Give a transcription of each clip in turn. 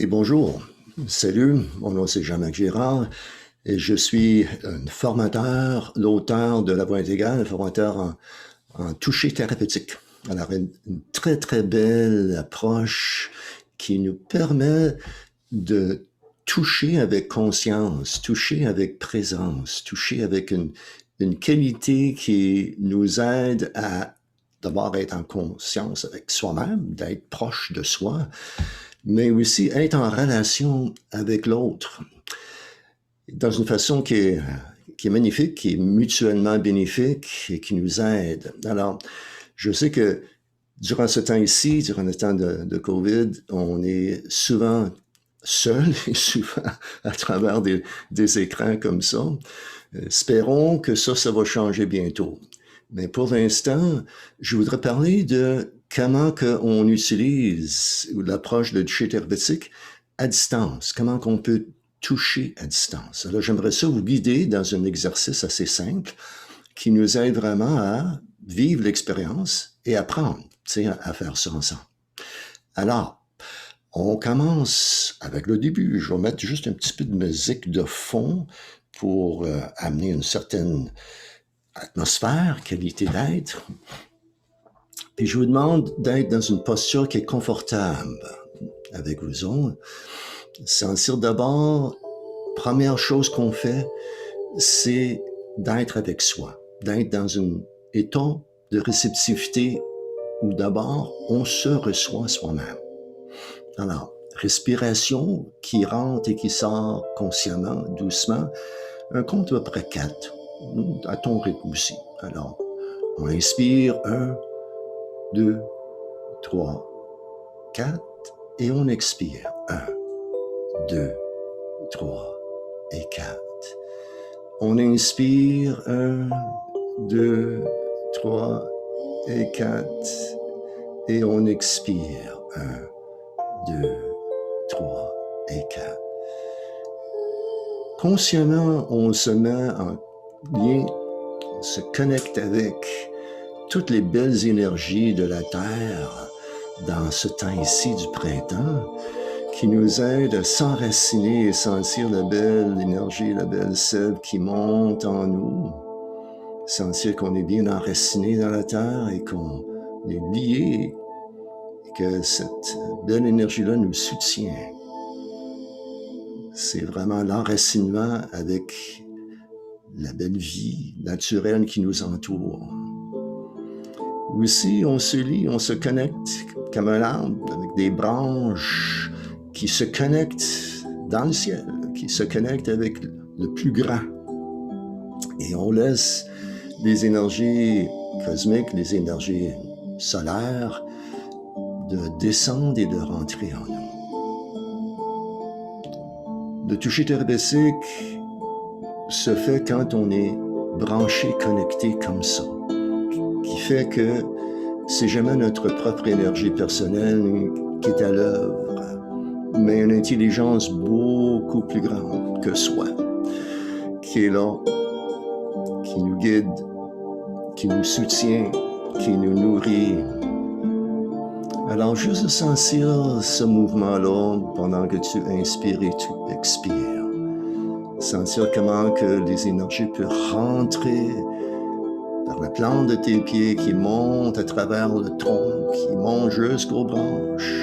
Et bonjour, salut, mon nom c'est Jean-Marc Girard et je suis un formateur, l'auteur de La Voix intégrale, un formateur en toucher thérapeutique. Alors, une très très belle approche qui nous permet de toucher avec conscience, toucher avec présence, toucher avec une qualité qui nous aide à d'abord être en conscience avec soi-même, d'être proche de soi, mais aussi être en relation avec l'autre dans une façon qui est magnifique, qui est mutuellement bénéfique et qui nous aide. Alors, je sais que durant ce temps ici, durant le temps de COVID, on est souvent seul et souvent à travers des écrans comme ça. Espérons que ça va changer bientôt. Mais pour l'instant, je voudrais parler de comment on utilise l'approche de toucher thérapeutique à distance, comment qu'on peut toucher à distance. Alors, j'aimerais ça vous guider dans un exercice assez simple qui nous aide vraiment à vivre l'expérience et apprendre, à faire ça ensemble. Alors, on commence avec le début. Je vais mettre juste un petit peu de musique de fond pour amener une certaine atmosphère, qualité d'être. Puis je vous demande d'être dans une posture qui est confortable avec vous autres. Sentir d'abord, première chose qu'on fait, c'est d'être avec soi, d'être dans un état de réceptivité où d'abord on se reçoit soi-même. Alors, respiration qui rentre et qui sort consciemment, doucement, un compte à peu près 4, à ton rythme aussi. Alors, on inspire 1, 2, 3, 4 et on expire 1, 2, 3 et 4. On inspire 1, 2, 3 et 4 et on expire 1, 2, 3 et 4. Consciemment, on se met en lien, on se connecte avec toutes les belles énergies de la Terre dans ce temps ici du printemps qui nous aide à s'enraciner et sentir la belle énergie, la belle sève qui monte en nous. Sentir qu'on est bien enraciné dans la Terre et qu'on est lié et que cette belle énergie-là nous soutient. C'est vraiment l'enracinement avec la belle vie naturelle qui nous entoure. Aussi, on se lie, on se connecte comme un arbre avec des branches qui se connectent dans le ciel, qui se connectent avec le plus grand. Et on laisse les énergies cosmiques, les énergies solaires de descendre et de rentrer en nous. Le toucher thérapeutique se fait quand on est branché, connecté comme ça, qui fait que c'est jamais notre propre énergie personnelle qui est à l'œuvre, mais une intelligence beaucoup plus grande que soi, qui est là, qui nous guide, qui nous soutient, qui nous nourrit. Alors, juste sentir ce mouvement-là pendant que tu inspires et tu expires. Sentir comment que les énergies peuvent rentrer par la plante de tes pieds qui monte à travers le tronc, qui monte jusqu'aux branches.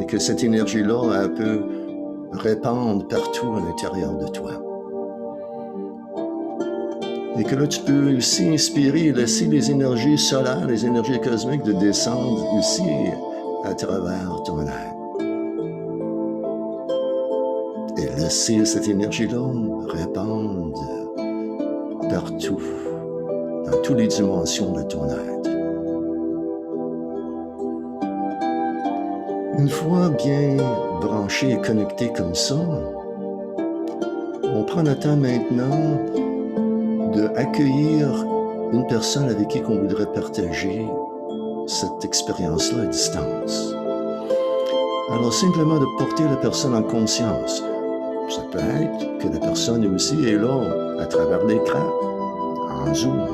Et que cette énergie-là, elle peut répandre partout à l'intérieur de toi. Et que là, tu peux aussi inspirer et laisser les énergies solaires, les énergies cosmiques de descendre aussi à travers ton être. Et laisser cette énergie-là répandre partout, dans toutes les dimensions de ton être. Une fois bien branché et connecté comme ça, on prend le temps maintenant d'accueillir une personne avec qui on voudrait partager cette expérience-là à distance. Alors simplement de porter la personne en conscience. Ça peut être que la personne aussi est là à travers l'écran, en Zoom.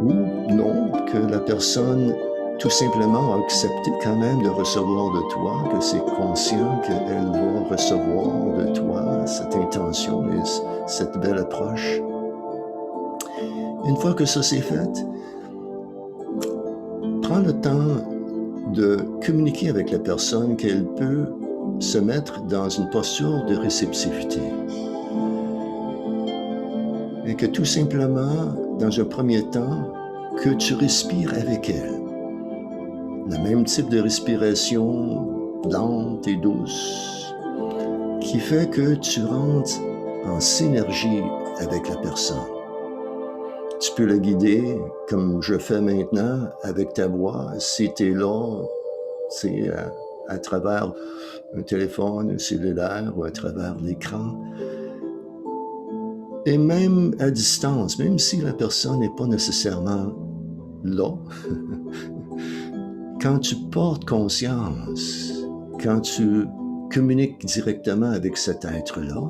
Ou non, que la personne tout simplement accepter quand même de recevoir de toi, que c'est conscient qu'elle va recevoir de toi cette intention et cette belle approche. Une fois que ça c'est fait, prends le temps de communiquer avec la personne qu'elle peut se mettre dans une posture de réceptivité. Et que tout simplement, dans un premier temps, que tu respires avec elle. Le même type de respiration lente et douce qui fait que tu rentres en synergie avec la personne. Tu peux la guider comme je fais maintenant avec ta voix si tu es là, c'est à travers un téléphone cellulaire ou à travers l'écran. Et même à distance, même si la personne n'est pas nécessairement là, quand tu portes conscience, quand tu communiques directement avec cet être-là,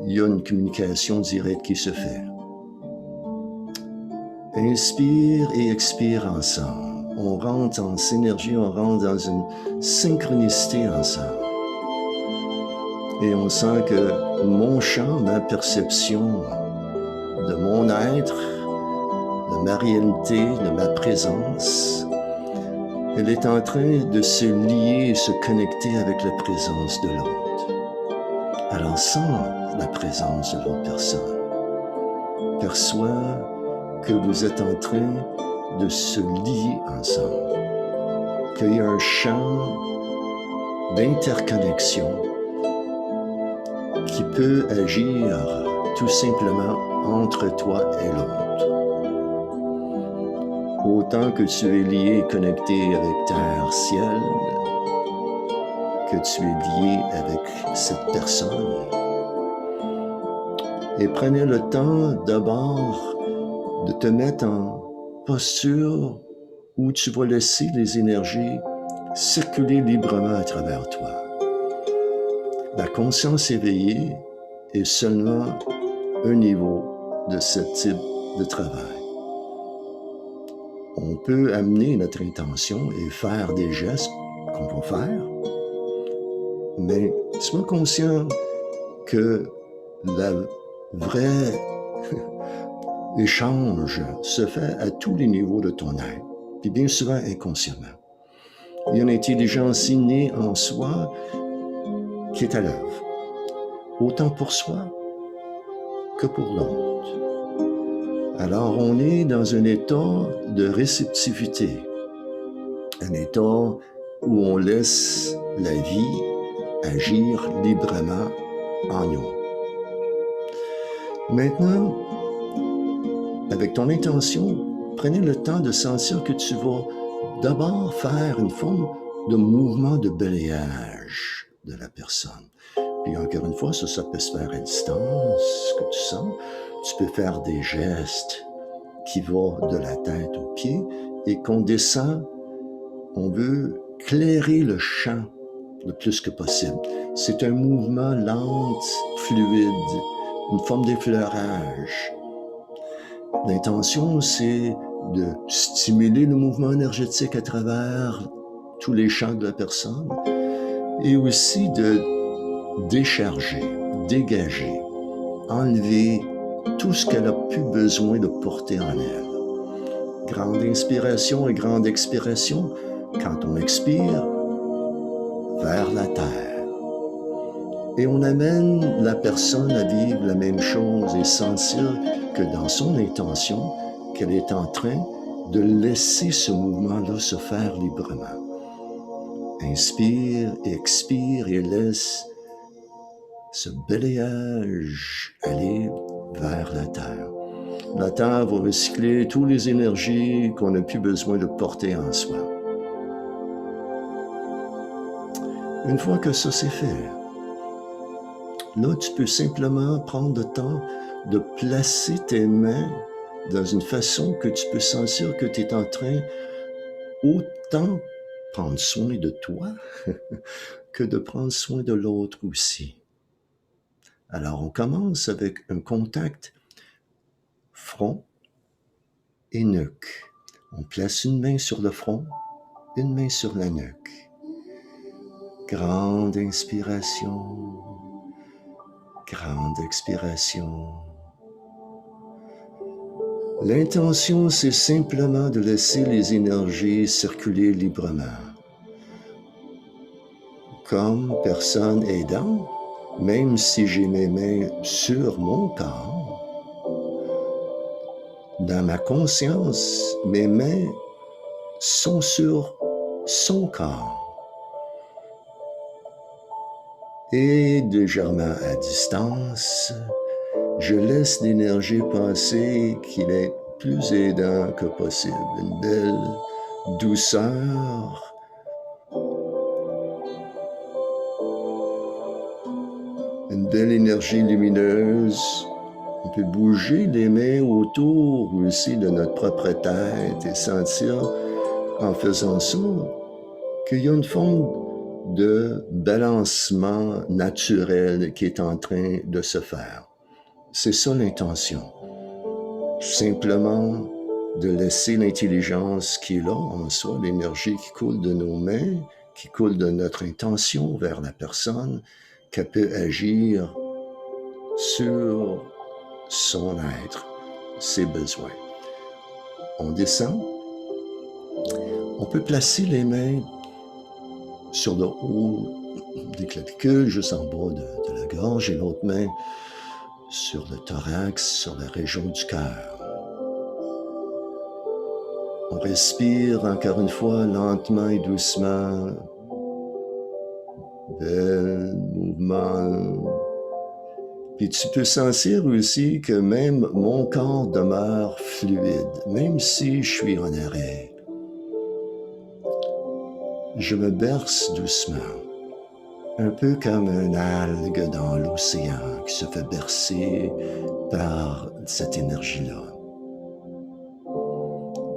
il y a une communication directe qui se fait. Inspire et expire ensemble. On rentre en synergie, on rentre dans une synchronicité ensemble. Et on sent que mon champ, ma perception de mon être, de ma réalité, de ma présence, elle est en train de se lier et se connecter avec la présence de l'autre. Alors sens la présence de l'autre personne. Perçois que vous êtes en train de se lier ensemble. Qu'il y a un champ d'interconnexion qui peut agir tout simplement entre toi et l'autre. Autant que tu es lié et connecté avec terre-ciel, que tu es lié avec cette personne. Et prenez le temps d'abord de te mettre en posture où tu vas laisser les énergies circuler librement à travers toi. La conscience éveillée est seulement un niveau de ce type de travail. On peut amener notre intention et faire des gestes qu'on va faire, mais sois conscient que la vraie échange se fait à tous les niveaux de ton être, puis bien souvent inconsciemment. Il y a une intelligence innée en soi qui est à l'œuvre, autant pour soi que pour l'autre. Alors on est dans un état de réceptivité, un état où on laisse la vie agir librement en nous. Maintenant, avec ton intention, prenez le temps de sentir que tu vas d'abord faire une forme de mouvement de balayage de la personne. Puis encore une fois, ça peut se faire à distance, ce que tu sens. Tu peux faire des gestes qui vont de la tête aux pieds et qu'on descend, on veut clairer le champ le plus que possible. C'est un mouvement lent, fluide, une forme d'effleurage. L'intention, c'est de stimuler le mouvement énergétique à travers tous les champs de la personne et aussi de décharger, dégager, enlever tout ce qu'elle a plus besoin de porter en elle. Grande inspiration et grande expiration, quand on expire, vers la terre. Et on amène la personne à vivre la même chose et sentir que dans son intention, qu'elle est en train de laisser ce mouvement-là se faire librement. Inspire, expire et laisse ce balayage aller vers la terre. La terre va recycler toutes les énergies qu'on n'a plus besoin de porter en soi. Une fois que ça c'est fait, là tu peux simplement prendre le temps de placer tes mains dans une façon que tu peux sentir que tu es en train autant prendre soin de toi que de prendre soin de l'autre aussi. Alors on commence avec un contact front et nuque. On place une main sur le front, une main sur la nuque. Grande inspiration, grande expiration. L'intention, c'est simplement de laisser les énergies circuler librement. Comme personne aidant, même si j'ai mes mains sur mon corps, dans ma conscience, mes mains sont sur son corps. Et légèrement à distance, je laisse l'énergie passer qu'il est plus aidant que possible. Une belle douceur, une belle énergie lumineuse. On peut bouger les mains autour aussi de notre propre tête et sentir en faisant ça qu'il y a une forme de balancement naturel qui est en train de se faire. C'est ça l'intention. Simplement de laisser l'intelligence qui est là en soi, l'énergie qui coule de nos mains, qui coule de notre intention vers la personne, qu'elle peut agir sur son être, ses besoins. On descend. On peut placer les mains sur le haut des clavicules, juste en bas de la gorge, et l'autre main sur le thorax, sur la région du cœur. On respire encore une fois lentement et doucement. Bel mouvement. Puis tu peux sentir aussi que même mon corps demeure fluide, même si je suis en arrêt. Je me berce doucement, un peu comme un algue dans l'océan qui se fait bercer par cette énergie-là.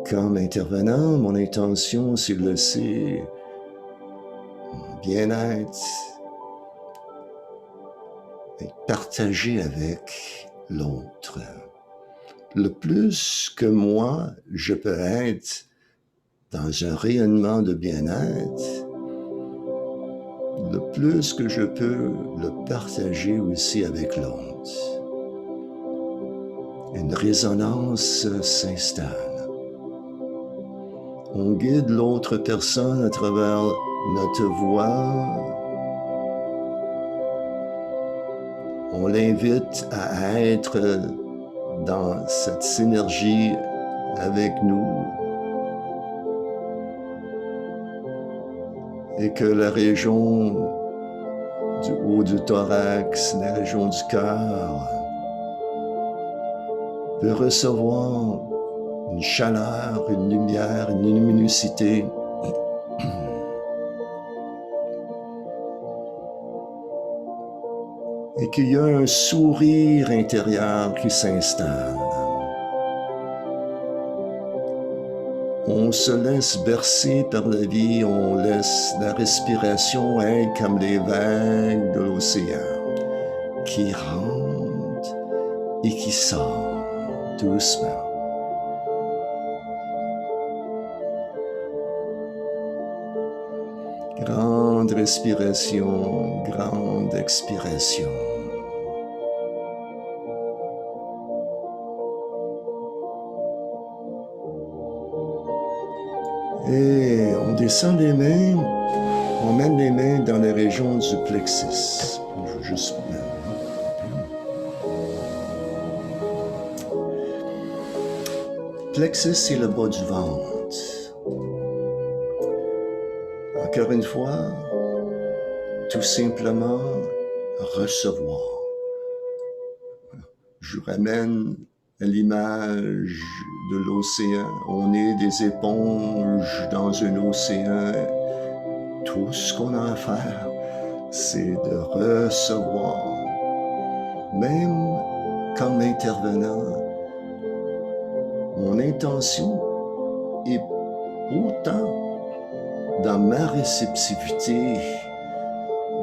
Comme intervenant, mon intention, c'est de laisser mon bien-être et partager avec l'autre. Le plus que moi, je peux être dans un rayonnement de bien-être, le plus que je peux le partager aussi avec l'autre. Une résonance s'installe. On guide l'autre personne à travers notre voix. On l'invite à être dans cette synergie avec nous. Et que la région du haut du thorax, la région du cœur, peut recevoir une chaleur, une lumière, une luminosité. Et qu'il y a un sourire intérieur qui s'installe. On se laisse bercer par la vie, on laisse la respiration être comme les vagues de l'océan qui rentrent et qui sortent doucement. Grande respiration, grande expiration. Et on descend les mains, on mène les mains dans la région du plexus. Je vais juste... Plexus, c'est le bas du ventre. Encore une fois, tout simplement recevoir. Je ramène l'image de l'océan. On est des éponges dans un océan. Tout ce qu'on a à faire, c'est de recevoir. Même comme intervenant, mon intention est autant dans ma réceptivité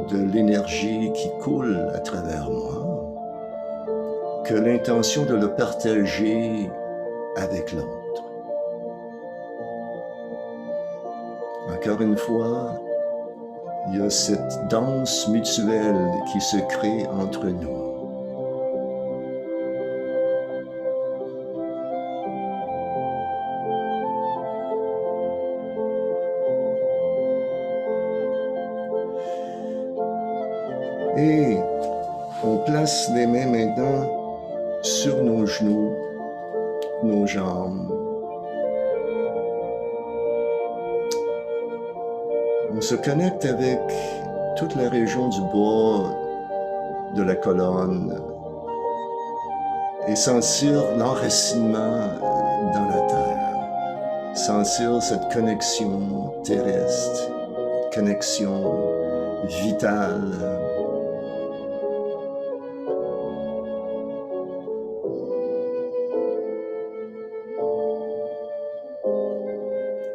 de l'énergie qui coule à travers moi, que l'intention de le partager avec l'autre. Encore une fois, il y a cette danse mutuelle qui se crée entre nous. Et on place les mains maintenant sur nos genoux, nos jambes. On se connecte avec toute la région du bas de la colonne et sentir l'enracinement dans la terre. Sentir cette connexion terrestre, connexion vitale.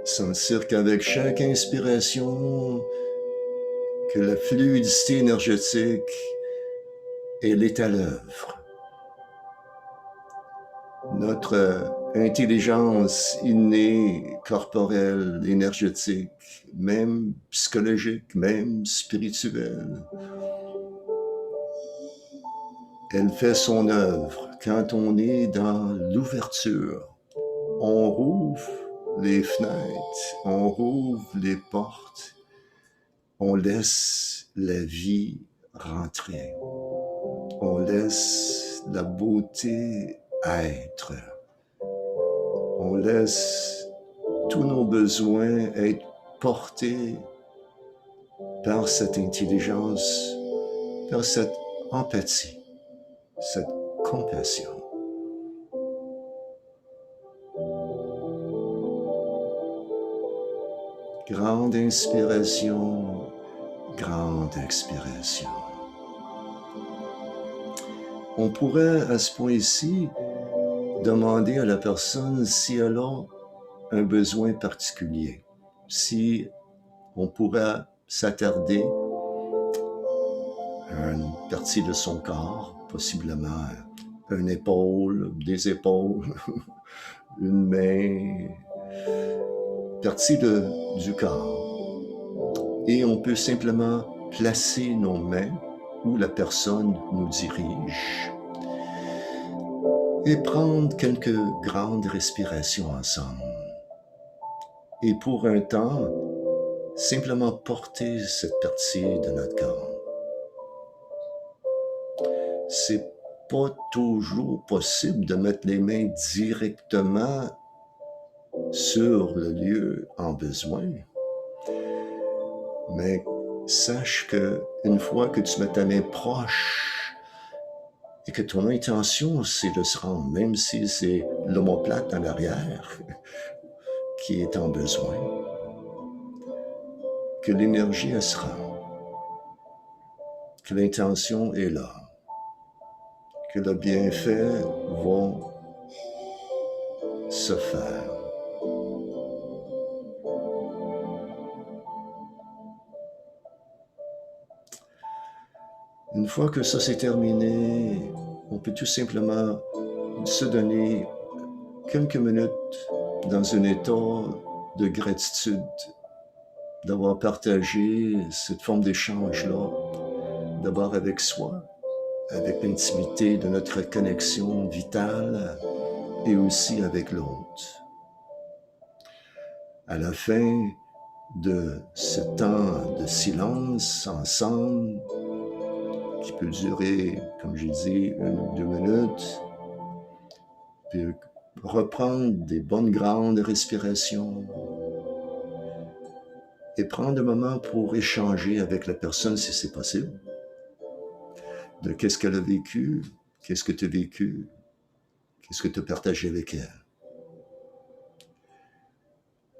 Sentir qu'avec chaque inspiration, que la fluidité énergétique, elle est à l'œuvre. Notre intelligence innée, corporelle, énergétique, même psychologique, même spirituelle, elle fait son œuvre quand on est dans l'ouverture. On rouvre les fenêtres, on rouvre les portes, on laisse la vie rentrer, on laisse la beauté être, on laisse tous nos besoins être portés par cette intelligence, par cette empathie, cette compassion. Grande inspiration, grande expiration. On pourrait, à ce point-ci, demander à la personne si elle a un besoin particulier, si on pourrait s'attarder à une partie de son corps, possiblement une épaule, des épaules, une main, partie du corps. Et on peut simplement placer nos mains où la personne nous dirige et prendre quelques grandes respirations ensemble. Et pour un temps, simplement porter cette partie de notre corps. C'est pas toujours possible de mettre les mains directement sur le lieu en besoin, mais sache que une fois que tu mets ta main proche et que ton intention c'est de se rendre, même si c'est l'omoplate en arrière qui est en besoin, que l'énergie elle se rend, que l'intention est là, que le bienfait va se faire. Une fois que ça c'est terminé, on peut tout simplement se donner quelques minutes dans un état de gratitude d'avoir partagé cette forme d'échange-là, d'abord avec soi, avec l'intimité de notre connexion vitale et aussi avec l'autre. À la fin de ce temps de silence ensemble, qui peut durer, comme j'ai dit, 1 ou 2 minutes, puis reprendre des bonnes grandes respirations et prendre un moment pour échanger avec la personne si c'est possible, de qu'est-ce qu'elle a vécu, qu'est-ce que tu as vécu, qu'est-ce que tu as partagé avec elle.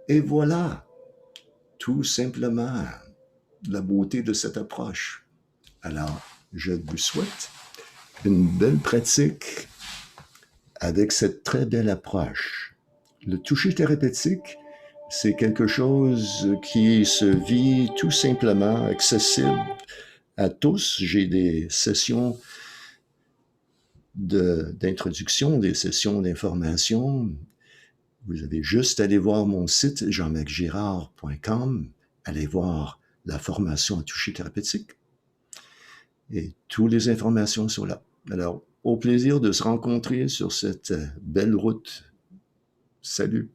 Et voilà, tout simplement, la beauté de cette approche. Alors, je vous souhaite une belle pratique avec cette très belle approche. Le toucher thérapeutique, c'est quelque chose qui se vit tout simplement accessible à tous. J'ai des sessions d'introduction, des sessions d'information Vous avez juste à aller voir mon site jeanmacgirard.com, aller voir la formation en toucher thérapeutique et toutes les informations sont là. Alors, au plaisir de se rencontrer sur cette belle route. Salut!